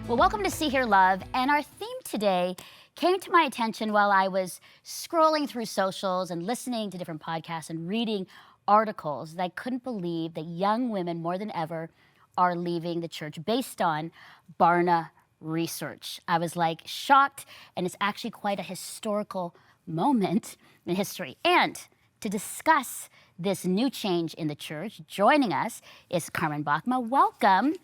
Well, welcome to See Hear Love, and our theme today came to my attention while I was scrolling through socials and listening to different podcasts and reading articles that I couldn't believe that young women more than ever are leaving the church based on Barna research. I was like shocked, and it's actually quite a historical moment in history. And to discuss this new change in the church, joining us is Karmyn Bokma. Welcome.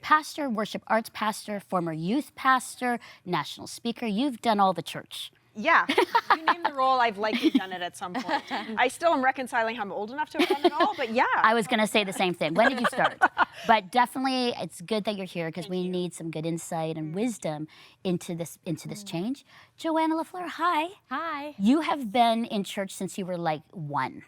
Pastor, worship arts pastor, former youth pastor, national speaker. You've done all the church. Yeah, you name the role, I've likely done it at some point. I still am reconciling how I'm old enough to have done it all, but yeah. I was going to say the same thing. When did you start? But definitely, it's good that you're here because we need some good insight and wisdom into this change. Joanna LaFleur, hi. Hi. You have been in church since you were like one.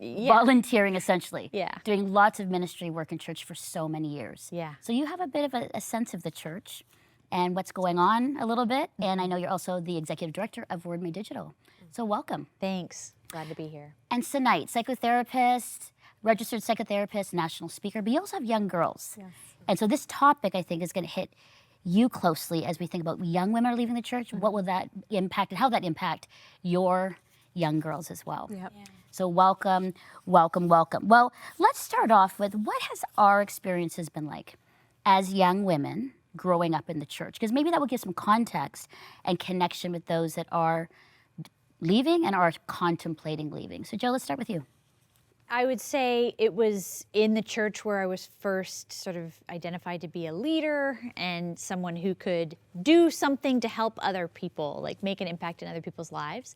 Yeah. Volunteering, essentially. Yeah. Doing lots of ministry work in church for so many years. Yeah. So you have a bit of a sense of the church and what's going on a little bit. And I know you're also the executive director of Word Made Digital. So welcome. Thanks. Glad to be here. And Senait, psychotherapist, registered psychotherapist, national speaker, but you also have young girls. Yes. And so this topic, I think, is going to hit you closely as we think about young women are leaving the church. What will that impact and how that impact your young girls as well? Yep. Yeah. So welcome, welcome, welcome. Well, let's start off with what has our experiences been like as young women growing up in the church? Because maybe that will give some context and connection with those that are leaving and are contemplating leaving. So Joe, let's start with you. I would say it was in the church where I was first sort of identified to be a leader and someone who could do something to help other people, like make an impact in other people's lives.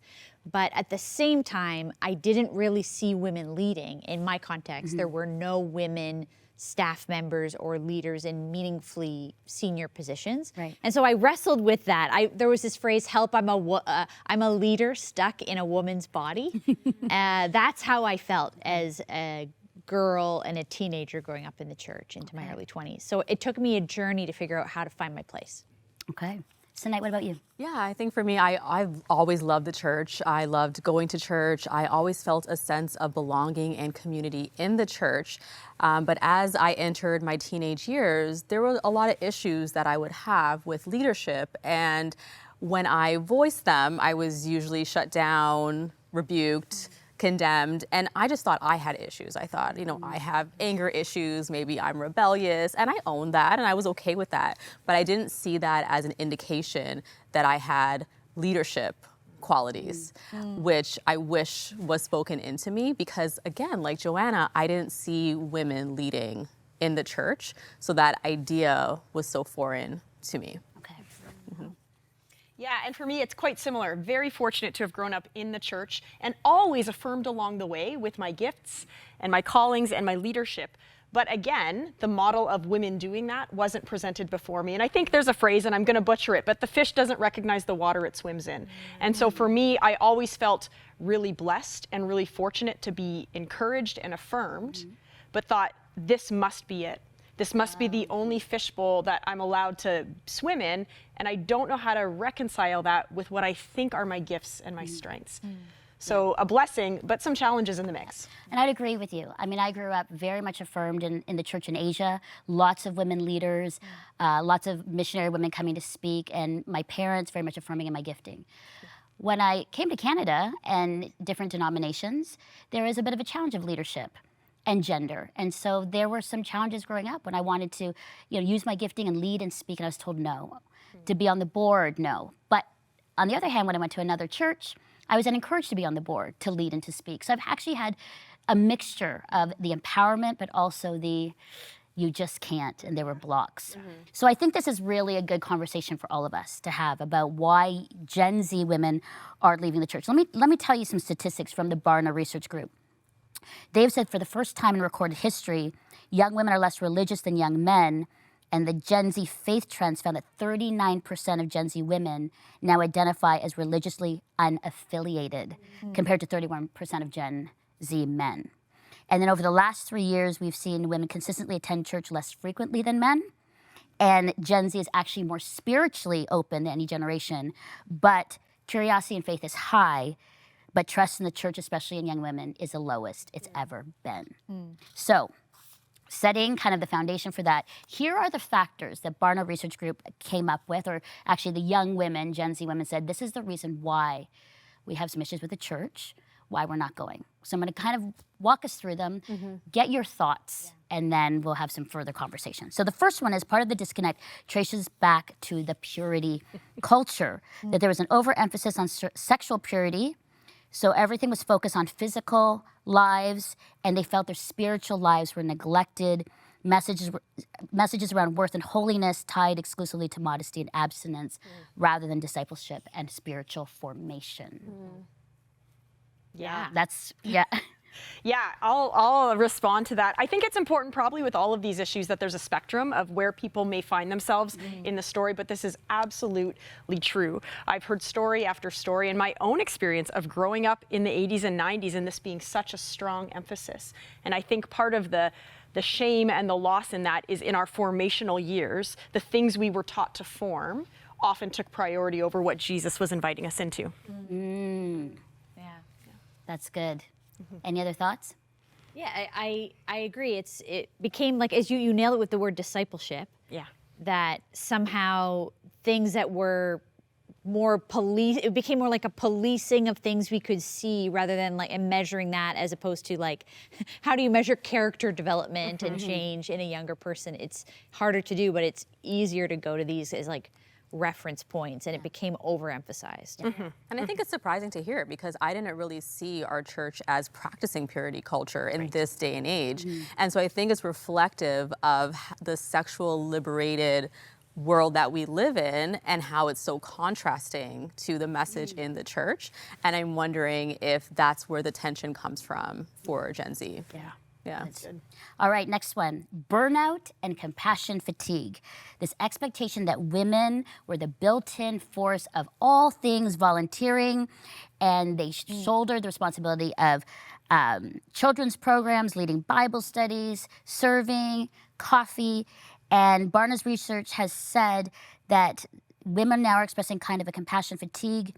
But at the same time, I didn't really see women leading. In my context, there were no women staff members or leaders in meaningfully senior positions. Right. And so I wrestled with that. There was this phrase, help, I'm a leader stuck in a woman's body. That's how I felt as a girl and a teenager growing up in the church into my early 20s. So it took me a journey to figure out how to find my place. Okay. Senait, what about you? Yeah, I think for me, I've always loved the church. I loved going to church. I always felt a sense of belonging and community in the church. But as I entered my teenage years, there were a lot of issues that I would have with leadership. And when I voiced them, I was usually shut down, rebuked, condemned, and I just thought I had issues. I thought, I have anger issues, maybe I'm rebellious, and I owned that, and I was okay with that. But I didn't see that as an indication that I had leadership qualities, which I wish was spoken into me because, again, like Joanna, I didn't see women leading in the church, so that idea was so foreign to me. Yeah, and for me, it's quite similar. Very fortunate to have grown up in the church and always affirmed along the way with my gifts and my callings and my leadership. But again, the model of women doing that wasn't presented before me. And I think there's a phrase, and I'm going to butcher it, but the fish doesn't recognize the water it swims in. And so for me, I always felt really blessed and really fortunate to be encouraged and affirmed, but thought, this must be it. This must be the only fishbowl that I'm allowed to swim in, and I don't know how to reconcile that with what I think are my gifts and my strengths. So a blessing, but some challenges in the mix. And I'd agree with you. I mean, I grew up very much affirmed in the church in Asia, lots of women leaders, lots of missionary women coming to speak, and my parents very much affirming in my gifting. When I came to Canada and different denominations, there is a bit of a challenge of leadership and gender. And so there were some challenges growing up when I wanted to use my gifting and lead and speak, and I was told no. To be on the board, no. But on the other hand, when I went to another church, I was then encouraged to be on the board, to lead and to speak. So I've actually had a mixture of the empowerment, but also the you just can't, and there were blocks. So I think this is really a good conversation for all of us to have about why Gen Z women are leaving the church. Let me tell you some statistics from the Barna Research Group. They've said for the first time in recorded history, young women are less religious than young men, and the Gen Z faith trends found that 39% of Gen Z women now identify as religiously unaffiliated, compared to 31% of Gen Z men. And then over the last 3 years, we've seen women consistently attend church less frequently than men, and Gen Z is actually more spiritually open than any generation, but curiosity and faith is high, but trust in the church, especially in young women, is the lowest it's ever been. So setting kind of the foundation for that, here are the factors that Barna Research Group came up with, or actually the young women, Gen Z women said, this is the reason why we have some issues with the church, why we're not going. So I'm going to kind of walk us through them, get your thoughts, and then we'll have some further conversation. So the first one is part of the disconnect traces back to the purity culture, that there was an overemphasis on sexual purity. So everything was focused on physical lives, and they felt their spiritual lives were neglected. Messages around worth and holiness tied exclusively to modesty and abstinence rather than discipleship and spiritual formation. Yeah. That's, Yeah, I'll respond to that. I think it's important probably with all of these issues that there's a spectrum of where people may find themselves in the story, but this is absolutely true. I've heard story after story in my own experience of growing up in the 80s and 90s and this being such a strong emphasis. And I think part of the shame and the loss in that is in our formational years, the things we were taught to form often took priority over what Jesus was inviting us into. that's good. Any other thoughts? Yeah, I agree. It became like, as you nailed it with the word discipleship. Yeah. That somehow things that were more it became more like a policing of things we could see rather than like measuring that, as opposed to like, how do you measure character development and change in a younger person? It's harder to do, but it's easier to go to these as like reference points, and it became overemphasized. And I think it's surprising to hear it because I didn't really see our church as practicing purity culture in this day and age. And so I think it's reflective of the sexual liberated world that we live in and how it's so contrasting to the message in the church. And I'm wondering if that's where the tension comes from for Gen Z. Yeah. That's good. All right, next one. Burnout and compassion fatigue. This expectation that women were the built-in force of all things volunteering, and they shouldered the responsibility of children's programs, leading Bible studies, serving, coffee. And Barna's research has said that women now are expressing kind of a compassion fatigue,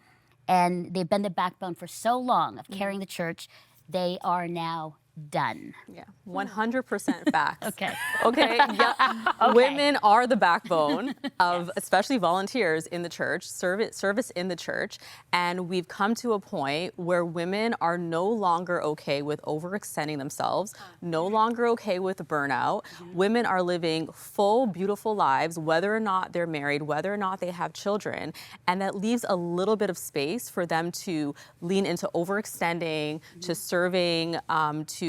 and they've been the backbone for so long of carrying the church. They are now done. Yeah, 100% facts. Okay. Okay. Yeah. Women are the backbone of especially volunteers in the church, service in the church. And we've come to a point where women are no longer okay with overextending themselves, no longer okay with burnout. Women are living full, beautiful lives, whether or not they're married, whether or not they have children. And that leaves a little bit of space for them to lean into overextending, to serving, to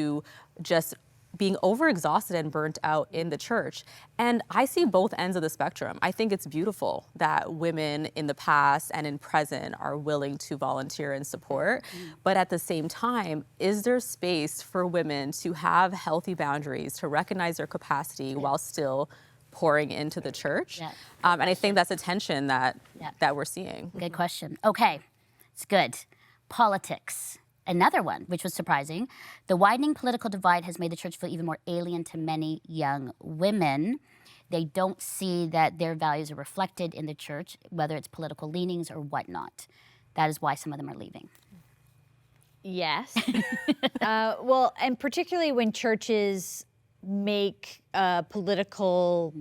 just being overexhausted and burnt out in the church. And I see both ends of the spectrum. I think it's beautiful that women in the past and in present are willing to volunteer and support. But at the same time, is there space for women to have healthy boundaries, to recognize their capacity while still pouring into the church? And I think that's a tension that we're seeing. Good question. Okay, it's good. Politics. Another one, which was surprising. The widening political divide has made the church feel even more alien to many young women. They don't see that their values are reflected in the church, whether it's political leanings or whatnot. That is why some of them are leaving. Yes. Well, and particularly when churches make a political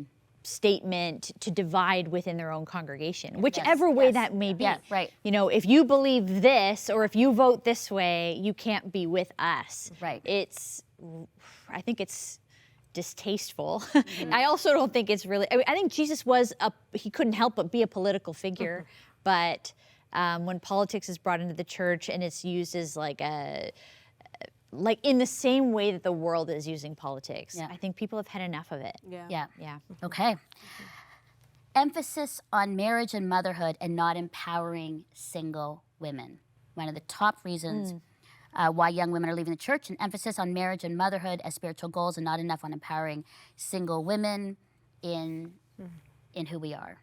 statement to divide within their own congregation, whichever way that may be. Yeah, right. You know, if you believe this or if you vote this way, you can't be with us. Right. I think it's distasteful. I also don't think it's really, I think Jesus he couldn't help but be a political figure, but when politics is brought into the church and it's used as like in the same way that the world is using politics. I think people have had enough of it. Yeah. Okay. Emphasis on marriage and motherhood and not empowering single women. One of the top reasons why young women are leaving the church, an emphasis on marriage and motherhood as spiritual goals and not enough on empowering single women in who we are.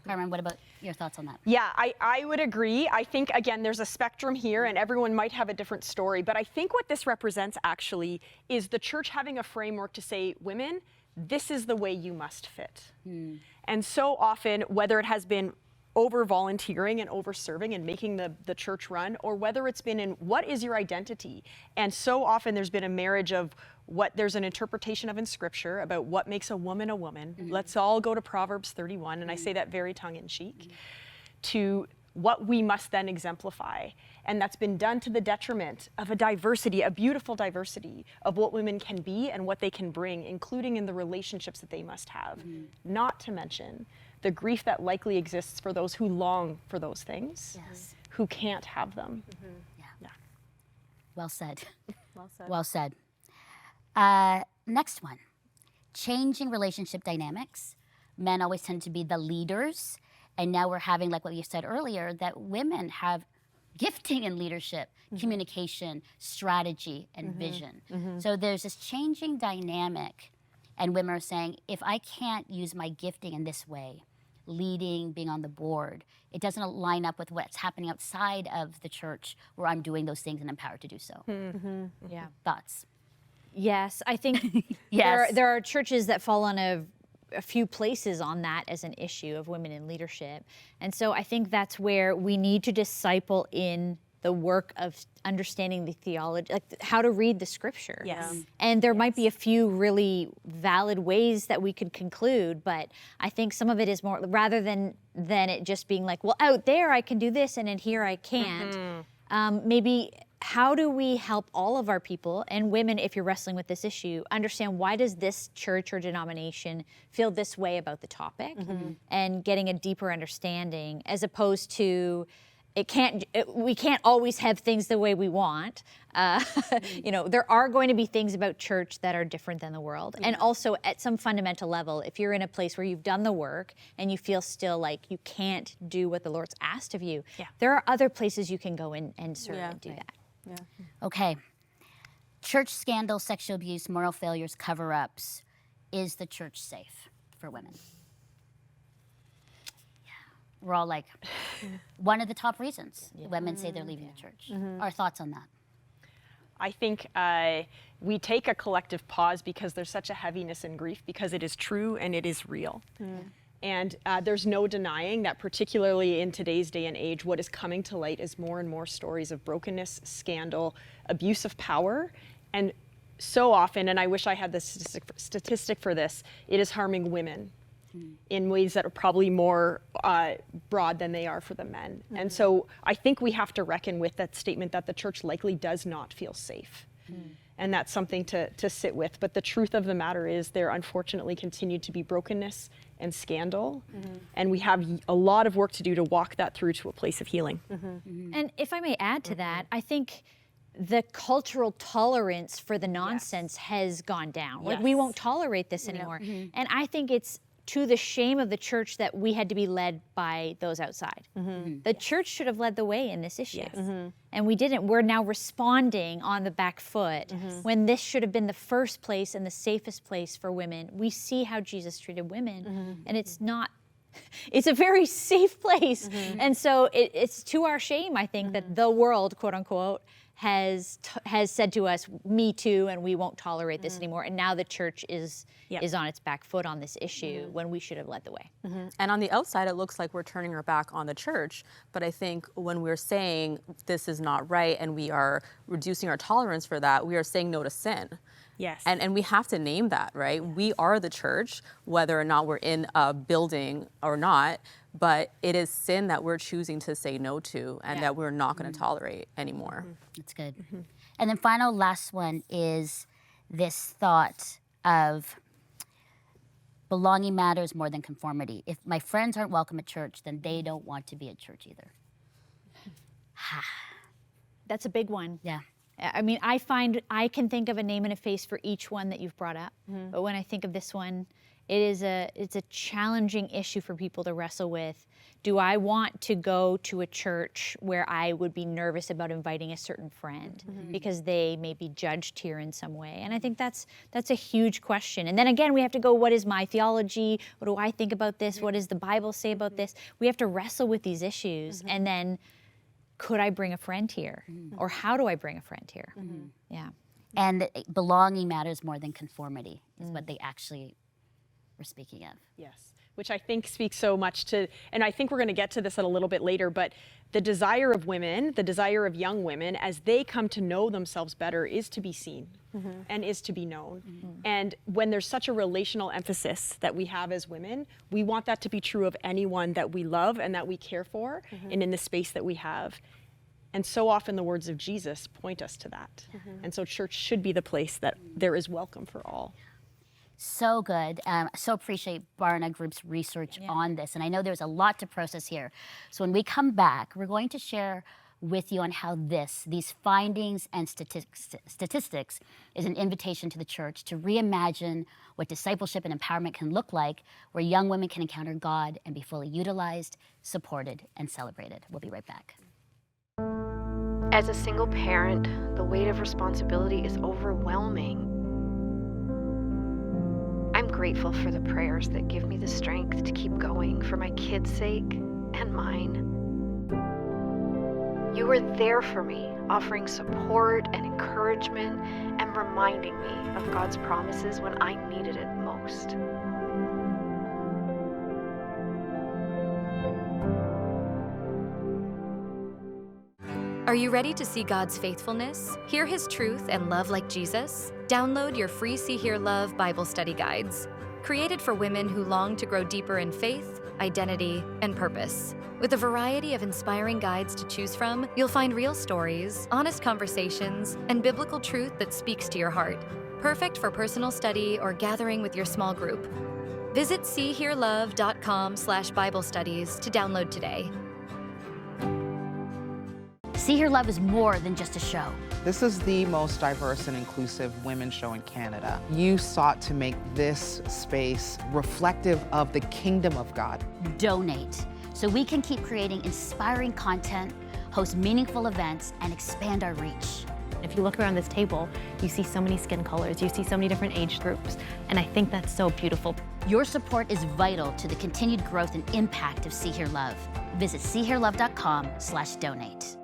Karmyn, what about your thoughts on that? Yeah, I would agree. I think, again, there's a spectrum here and everyone might have a different story, but I think what this represents actually is the church having a framework to say, women, this is the way you must fit. And so often, whether it has been over volunteering and over serving and making the church run, or whether it's been in what is your identity. And so often there's been a marriage of what there's an interpretation of in Scripture about what makes a woman a woman. Let's all go to Proverbs 31, and I say that very tongue-in-cheek, to what we must then exemplify. And that's been done to the detriment of a diversity, a beautiful diversity of what women can be and what they can bring, including in the relationships that they must have. Not to mention the grief that likely exists for those who long for those things, who can't have them. Yeah. Well said. Well said. Well said. Next one, changing relationship dynamics. Men always tend to be the leaders, and now we're having, like what you said earlier, that women have gifting in leadership, communication, strategy, and vision. So there's this changing dynamic, and women are saying, if I can't use my gifting in this way, leading, being on the board, it doesn't line up with what's happening outside of the church where I'm doing those things and empowered to do so. Yeah. Thoughts? Yes, I think Yes. there are churches that fall on a few places on that as an issue of women in leadership. And so I think that's where we need to disciple in the work of understanding the theology, like how to read the Scripture. Yes. And there might be a few really valid ways that we could conclude, but I think some of it is more, rather than it just being like, well, out there I can do this and in here I can't. Maybe how do we help all of our people, and women, if you're wrestling with this issue, understand why does this church or denomination feel this way about the topic, and getting a deeper understanding, as opposed to we can't always have things the way we want. You know, there are going to be things about church that are different than the world. And also at some fundamental level, if you're in a place where you've done the work and you feel still like you can't do what the Lord's asked of you, there are other places you can go in and serve and do that. Okay. Church scandal, sexual abuse, moral failures, cover-ups. Is the church safe for women? Yeah. We're all like, one of the top reasons women say they're leaving the church. Our thoughts on that? I think we take a collective pause because there's such a heaviness and grief, because it is true and it is real. And there's no denying that, particularly in today's day and age, what is coming to light is more and more stories of brokenness, scandal, abuse of power. And so often, and I wish I had the statistic for this, it is harming women in ways that are probably more broad than they are for the men. And so I think we have to reckon with that statement that the church likely does not feel safe. And that's something to sit with. But the truth of the matter is there unfortunately continue to be brokenness and scandal. And we have a lot of work to do to walk that through to a place of healing. And if I may add to that, I think the cultural tolerance for the nonsense has gone down. Like, we won't tolerate this anymore. And I think it's to the shame of the church that we had to be led by those outside. The church should have led the way in this issue. And we didn't. We're now responding on the back foot when this should have been the first place and the safest place for women. We see how Jesus treated women, and it's not, it's a very safe place. And so it's to our shame, I think, that the world, quote unquote, has said to us, me too, and we won't tolerate this anymore. And now the church is on its back foot on this issue when we should have led the way. And on the outside, it looks like we're turning our back on the church. But I think when we're saying this is not right and we are reducing our tolerance for that, we are saying no to sin. Yes. And we have to name that, right? We are the church, whether or not we're in a building or not, but it is sin that we're choosing to say no to and that we're not going to tolerate anymore. That's good. And then last one is this thought of belonging matters more than conformity. If my friends aren't welcome at church, then they don't want to be at church either. That's a big one. Yeah. I mean, I find I can think of a name and a face for each one that you've brought up. But when I think of this one, it's a challenging issue for people to wrestle with. Do I want to go to a church where I would be nervous about inviting a certain friend because they may be judged here in some way? And I think that's a huge question. And then again, we have to go, what is my theology? What do I think about this? What does the Bible say about this? We have to wrestle with these issues. And then, could I bring a friend here? Or how do I bring a friend here? Yeah. And belonging matters more than conformity is what they actually we're speaking of. Yes, which I think speaks so much to, and I think we're going to get to this a little bit later, but the desire of women, the desire of young women, as they come to know themselves better, is to be seen and is to be known. And when there's such a relational emphasis that we have as women, we want that to be true of anyone that we love and that we care for and in the space that we have. And so often the words of Jesus point us to that. And so church should be the place that there is welcome for all. So good. So appreciate Barna Group's research on this. And I know there's a lot to process here. So when we come back, we're going to share with you on how these findings and statistics is an invitation to the church to reimagine what discipleship and empowerment can look like, where young women can encounter God and be fully utilized, supported, and celebrated. We'll be right back. As a single parent, the weight of responsibility is overwhelming. I'm grateful for the prayers that give me the strength to keep going for my kids' sake and mine. You were there for me, offering support and encouragement and reminding me of God's promises when I needed it most. Are you ready to see God's faithfulness, hear His truth, and love like Jesus? Download your free See, Hear, Love Bible study guides, created for women who long to grow deeper in faith, identity, and purpose. With a variety of inspiring guides to choose from, you'll find real stories, honest conversations, and biblical truth that speaks to your heart. Perfect for personal study or gathering with your small group. Visit seehearlove.com/Bible studies to download today. See, Hear, Love is more than just a show. This is the most diverse and inclusive women's show in Canada. You sought to make this space reflective of the kingdom of God. Donate so we can keep creating inspiring content, host meaningful events, and expand our reach. If you look around this table, you see so many skin colors, you see so many different age groups, and I think that's so beautiful. Your support is vital to the continued growth and impact of See, Hear, Love. Visit seehearlove.com/donate.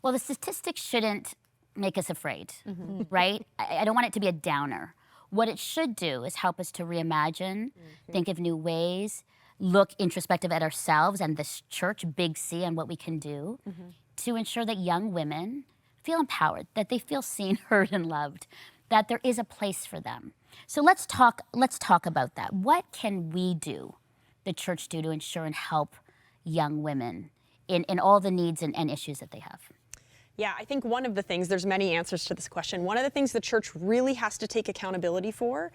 Well, the statistics shouldn't make us afraid, right? I don't want it to be a downer. What it should do is help us to reimagine, think of new ways, look introspective at ourselves and this church, big C, and what we can do to ensure that young women feel empowered, that they feel seen, heard, and loved, that there is a place for them. So let's talk about that. What can we do, the church do, to ensure and help young women in all the needs and issues that they have? Yeah, I think one of the things, there's many answers to this question. One of the things the church really has to take accountability for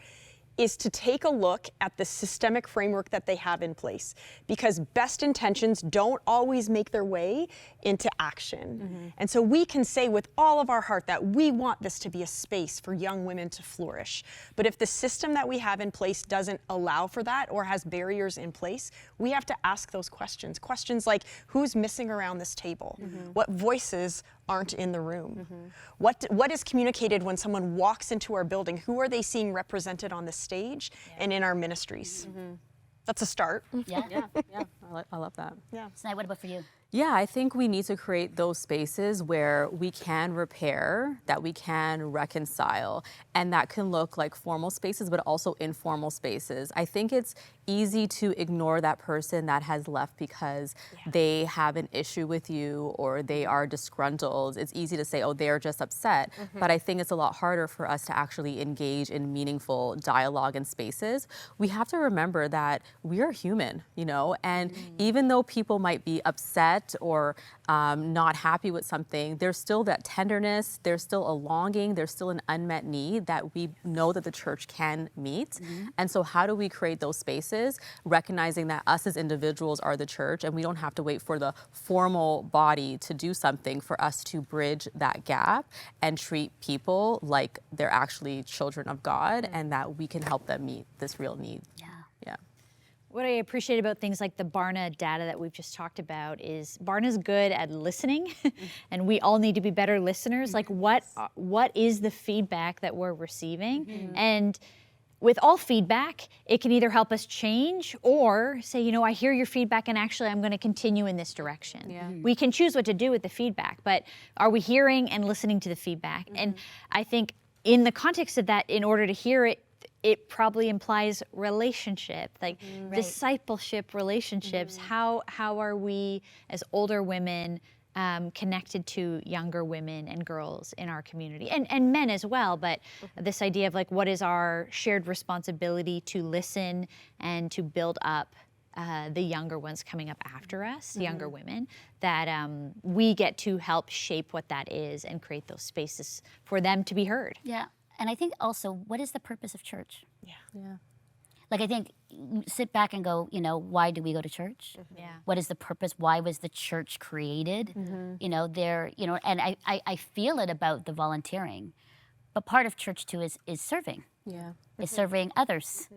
is to take a look at the systemic framework that they have in place, because best intentions don't always make their way into action. And so we can say with all of our heart that we want this to be a space for young women to flourish. But if the system that we have in place doesn't allow for that or has barriers in place, we have to ask those questions. Questions like, who's missing around this table? What voices aren't in the room? What is communicated when someone walks into our building? Who are they seeing represented on the stage and in our ministries? That's a start. Yeah. I love that. Senait, what about for you? Yeah, I think we need to create those spaces where we can repair, that we can reconcile, and that can look like formal spaces, but also informal spaces. I think it's easy to ignore that person that has left because they have an issue with you or they are disgruntled. It's easy to say, oh, they're just upset. But I think it's a lot harder for us to actually engage in meaningful dialogue and spaces. We have to remember that we are human, you know, and even though people might be upset or not happy with something, there's still that tenderness, there's still a longing, there's still an unmet need that we know that the church can meet. And so how do we create those spaces, recognizing that us as individuals are the church and we don't have to wait for the formal body to do something for us to bridge that gap and treat people like they're actually children of God and that we can help them meet this real need. Yeah. What I appreciate about things like the Barna data that we've just talked about is Barna's good at listening, and we all need to be better listeners. Like, what is the feedback that we're receiving? And with all feedback, it can either help us change or say, you know, I hear your feedback and actually I'm going to continue in this direction. We can choose what to do with the feedback, but are we hearing and listening to the feedback? And I think in the context of that, in order to hear it, it probably implies relationship, like discipleship relationships. How are we as older women connected to younger women and girls in our community, and men as well, but this idea of like, what is our shared responsibility to listen and to build up the younger ones coming up after us, younger women, that we get to help shape what that is and create those spaces for them to be heard. Yeah. And I think also, what is the purpose of church? Yeah. Like, I think you sit back and go, you know, why do we go to church? Yeah. What is the purpose? Why was the church created? You know, and I feel it about the volunteering. But part of church too is serving. Yeah. Is serving others.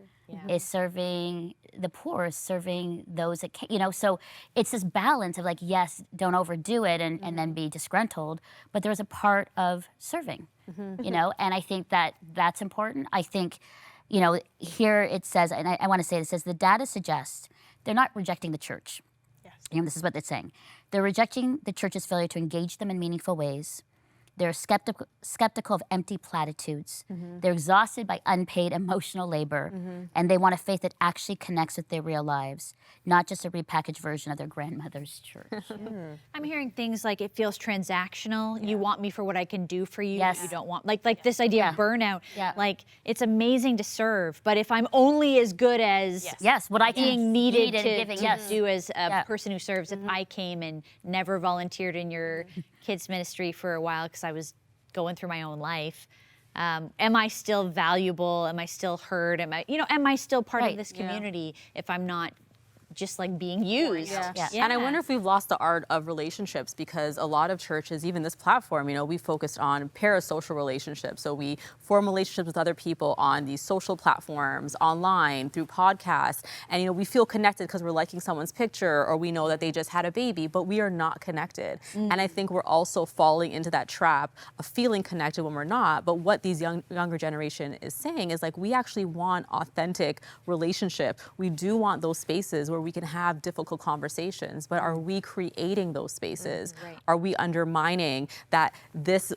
Is serving the poor, is serving those that can't, you know, so it's this balance of like, yes, don't overdo it and then be disgruntled, but there's a part of serving, you know, and I think that that's important. I think, you know, here it says, and I want to say, it says the data suggests they're not rejecting the church. Yes. And this is what it's saying. They're rejecting the church's failure to engage them in meaningful ways. They're skeptical of empty platitudes. They're exhausted by unpaid emotional labor, and they want a faith that actually connects with their real lives, not just a repackaged version of their grandmother's church. I'm hearing things like, it feels transactional. You want me for what I can do for you. Yes. You don't want, like this idea of burnout. Yeah. Like, it's amazing to serve, but if I'm only as good as Yes, what I can being needed and to giving, yes. do as a person who serves, if I came and never volunteered in your kids ministry for a while because I was going through my own life, am I still valuable? Am I still heard? Am I still part of this community if I'm not just like being used? Yeah. And I wonder if we've lost the art of relationships, because a lot of churches, even this platform, you know, we focused on parasocial relationships. So we form relationships with other people on these social platforms, online, through podcasts. And, you know, we feel connected because we're liking someone's picture, or we know that they just had a baby, but we are not connected. And I think we're also falling into that trap of feeling connected when we're not. But what these younger generation is saying is like, we actually want authentic relationship. We do want those spaces where we can have difficult conversations, but are we creating those spaces? Are we undermining that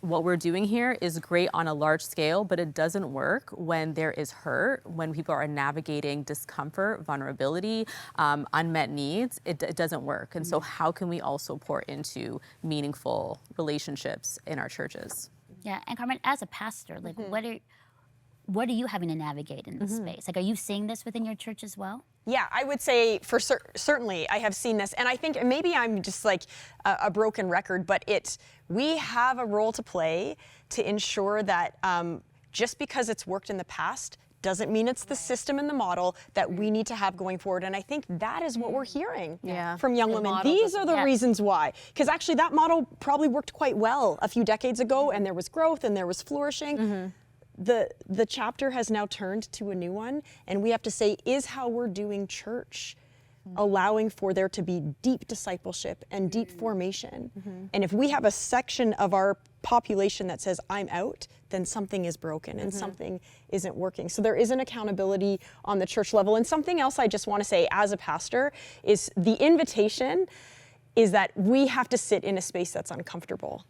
what we're doing here is great on a large scale, but it doesn't work when there is hurt, when people are navigating discomfort, vulnerability, unmet needs? It doesn't work. And so how can we also pour into meaningful relationships in our churches? Yeah, and Karmyn, as a pastor, like, what are you having to navigate in this space? Like, are you seeing this within your church as well? Yeah, I would say for certainly I have seen this, and I think maybe I'm just like a broken record, but we have a role to play to ensure that just because it's worked in the past doesn't mean it's the system and the model that we need to have going forward. And I think that is what we're hearing from young women. These are the reasons why. Because actually that model probably worked quite well a few decades ago, and there was growth and there was flourishing. The chapter has now turned to a new one, and we have to say, is how we're doing church allowing for there to be deep discipleship and deep formation? And if we have a section of our population that says, I'm out, then something is broken and something isn't working. So there is an accountability on the church level. And something else I just want to say as a pastor is the invitation is that we have to sit in a space that's uncomfortable.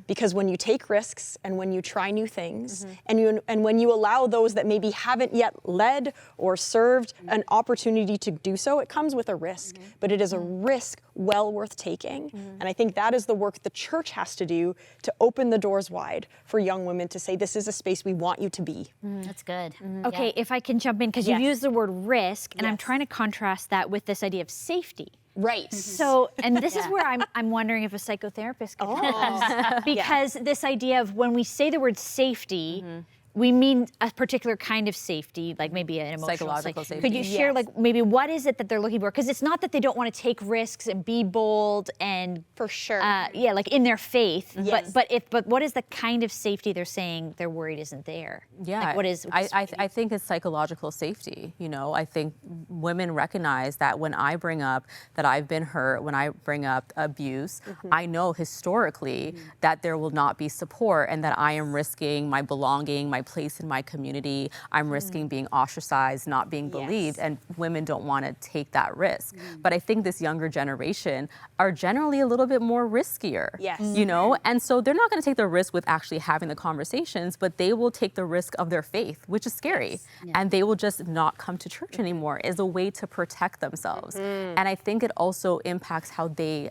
Because when you take risks and when you try new things and when you allow those that maybe haven't yet led or served an opportunity to do so, it comes with a risk, but it is a risk well worth taking. And I think that is the work the church has to do to open the doors wide for young women to say, this is a space we want you to be. That's good. Okay, if I can jump in, because you used the word risk, and I'm trying to contrast that with this idea of safety. Right. So, and this is where I'm wondering if a psychotherapist could help us. Because this idea of when we say the word safety, we mean a particular kind of safety, like maybe an emotional Psychological safety. Could you share like maybe what is it that they're looking for? Because it's not that they don't want to take risks and be bold and For sure. like in their faith. Yes. But what is the kind of safety they're saying they're worried isn't there? Yeah, Like what is? I think it's psychological safety. You know, I think women recognize that when I bring up that I've been hurt, when I bring up abuse, I know historically that there will not be support and that I am risking my belonging, my place in my community. I'm risking being ostracized, not being believed, and women don't want to take that risk. But I think this younger generation are generally a little bit more riskier, you know? And so they're not going to take the risk with actually having the conversations, but they will take the risk of their faith, which is scary. And they will just not come to church anymore as a way to protect themselves. And I think it also impacts how they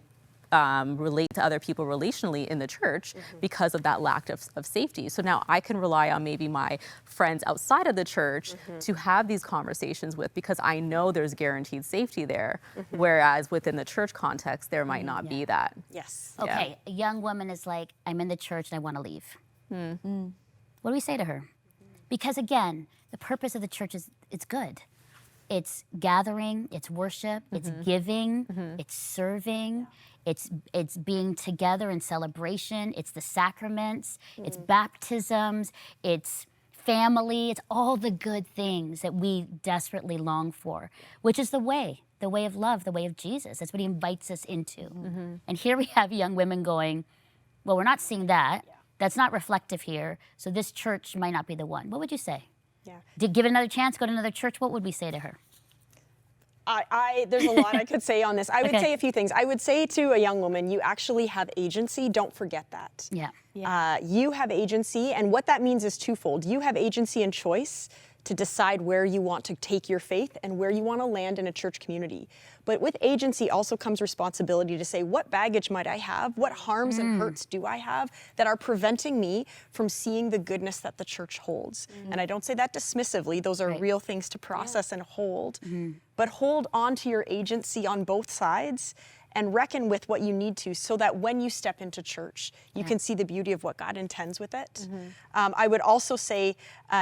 relate to other people relationally in the church because of that lack of safety. So now I can rely on maybe my friends outside of the church to have these conversations with, because I know there's guaranteed safety there, whereas within the church context, there might not be that. Okay, a young woman is like, I'm in the church and I want to leave. What do we say to her? Because again, the purpose of the church is, it's good. It's gathering, it's worship, it's giving, it's serving, it's being together in celebration, it's the sacraments, it's baptisms, it's family, it's all the good things that we desperately long for, which is the way of love, the way of Jesus. That's what he invites us into. And here we have young women going, well, we're not seeing that. That's not reflective here, so this church might not be the one. What would you say? Give it another chance, go to another church. What would we say to her? There's a lot I could say on this. I would say a few things. I would say to a young woman, you actually have agency. Don't forget that. You have agency, and what that means is twofold. You have agency and choice to decide where you want to take your faith and where you want to land in a church community. But with agency also comes responsibility to say, what baggage might I have? What harms and hurts do I have that are preventing me from seeing the goodness that the church holds? And I don't say that dismissively. Those are real things to process and hold. But hold on to your agency on both sides and reckon with what you need to, so that when you step into church, you can see the beauty of what God intends with it. I would also say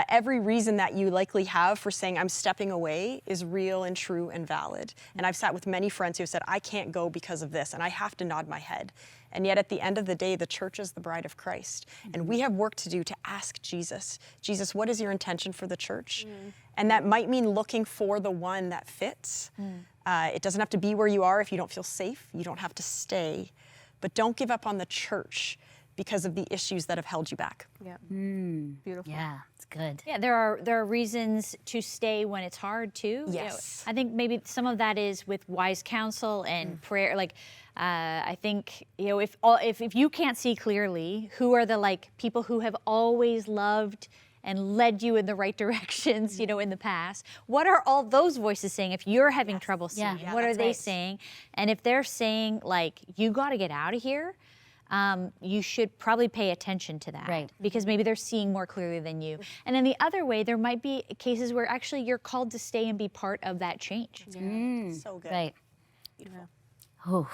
every reason that you likely have for saying I'm stepping away is real and true and valid. And I've sat with many friends who have said, I can't go because of this, and I have to nod my head. And yet at the end of the day, the church is the bride of Christ. And we have work to do to ask Jesus, what is your intention for the church? And that might mean looking for the one that fits. It doesn't have to be where you are if you don't feel safe. You don't have to stay. But don't give up on the church because of the issues that have held you back. Beautiful. Yeah, it's good. Yeah, there are reasons to stay when it's hard too. Yes. I think maybe some of that is with wise counsel and prayer. Like, I think, if you can't see clearly, who are the people who have always loved and led you in the right directions, in the past? What are all those voices saying? If you're having trouble seeing, what are they saying? And if they're saying you got to get out of here, you should probably pay attention to that, because maybe they're seeing more clearly than you. And then the other way, there might be cases where actually you're called to stay and be part of that change. So good. Right. Beautiful. Oh,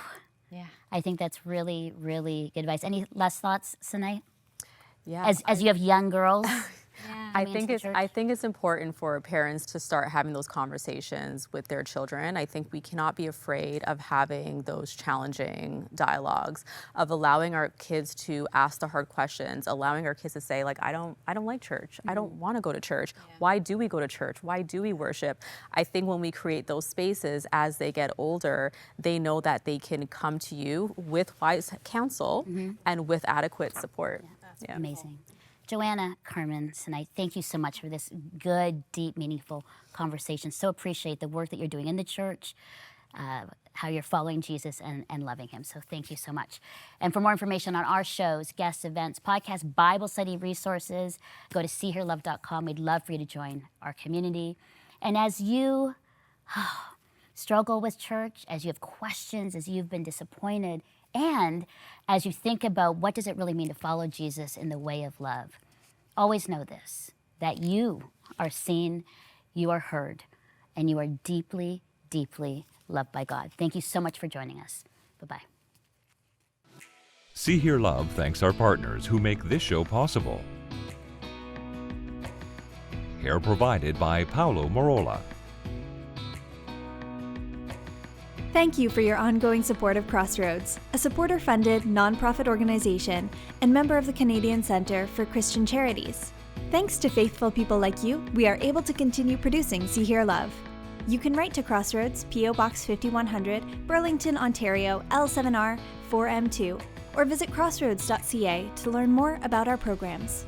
yeah. I think that's really, really good advice. Any last thoughts, Senait? Yeah. As you have young girls. I think it's important for parents to start having those conversations with their children. I think we cannot be afraid of having those challenging dialogues, of allowing our kids to ask the hard questions, allowing our kids to say, I don't like church. I don't want to go to church. Why do we go to church? Why do we worship? I think when we create those spaces as they get older, they know that they can come to you with wise counsel and with adequate support. Amazing. Joanna, Karmyn, Senait, thank you so much for this good, deep, meaningful conversation. So appreciate the work that you're doing in the church, how you're following Jesus and loving him. So thank you so much. And for more information on our shows, guest events, podcasts, Bible study resources, go to seehearlove.com. We'd love for you to join our community. And as you struggle with church, as you have questions, as you've been disappointed, and as you think about what does it really mean to follow Jesus in the way of love, always know this, that you are seen, you are heard, and you are deeply, deeply loved by God. Thank you so much for joining us. Bye-bye. See Hear Love thanks our partners who make this show possible. Hair provided by Paolo Morola. Thank you for your ongoing support of Crossroads, a supporter-funded, nonprofit organization and member of the Canadian Centre for Christian Charities. Thanks to faithful people like you, we are able to continue producing See Hear Love. You can write to Crossroads, P.O. Box 5100, Burlington, Ontario, L7R 4M2, or visit crossroads.ca to learn more about our programs.